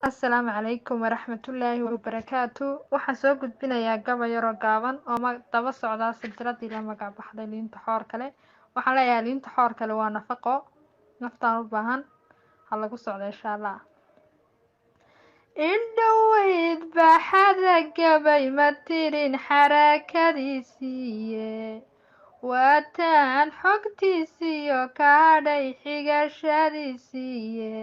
Asalaamu calaykum waraxmatullaahi wabarakaatu. Waxaan soo gudbinayaa gabay yar oo gaaban oo daba socda silsiladii la magac baxday liinta xoor kale. Waxaan leeyahay liinta xoor kale waa nafaqo naftaan u baahan ha lagu socdo insha Allah. Indhaweyd baxada gabay ma tirin xarakadiisiiye waataan xogtiisiyo kaadhay xigashadiisiiye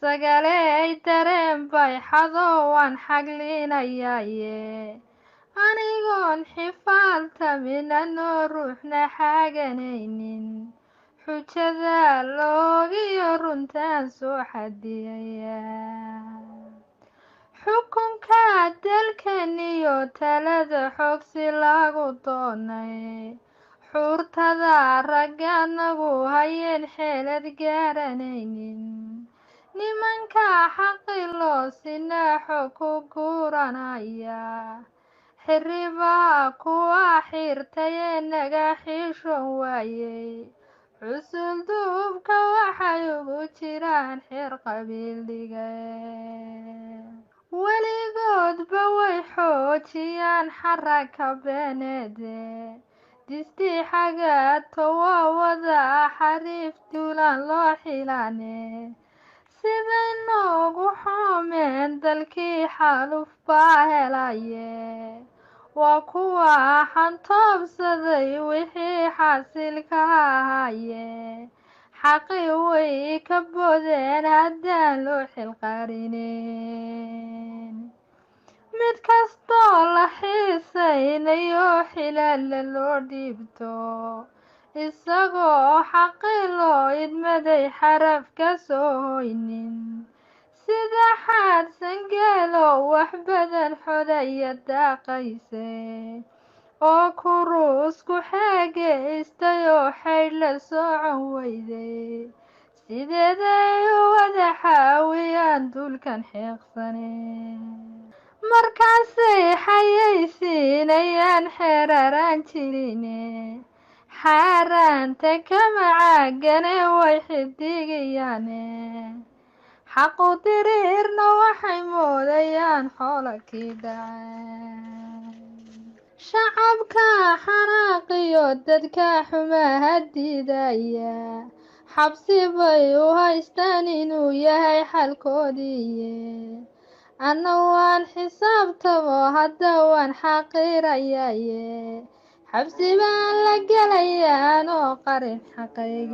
sagaley dareen bay xadowaan xaglinayaaye anigoon xifaaltamin anoo ruuxna xaganaynin xujada loogiyo runtaan soo xadiyaya xukunka dalkan iyo talada xogsi lagu doonay xuurtada ragganagu hayeen xeelad garanaynin nimanka xaqi loo sinaaxo ku guuranaya xirribaa kuwa xirtayee naga xiishoon waayey xusul duubka waxay ugu jiraan xeer qabiil dhigay weligoodba way xoojiyaan xaraka beeneede distii xagaato waa wada xariif duulaan loo xilaane siday noogu xoomeen dalkii xaaluf baa helaye waa kuwa xantoobsaday wixii xaasilka ahaaye xaqi way ka boodeen haddaan loo xilqarinin mid kastoo la xiisaynayo xilaala loo dhiibto isagoo xaqi loo idmaday xaraf ka soo hoynin sida xaadsan geelo wax badan xodaya daaqayse oo kuruusku xeegaystay oo xaydh la socon weyday sideeday u wada xaawiyaan dulkan xeeqsane markaasay xayaysiinayaan xeeraraan jirine xaaraanta kama caagane way xidigayaane xaqu diriirna waxay moodayaan xoola kii dhacay shacabka xanaaqiyo dadka xumaha diidaya xabsi bay u haystaan inuu yahay xalkoodiiye anna waan xisaabtamo hadda waan xaqiirayaye xabsi baan la gelayaa anoo qarin xaqayga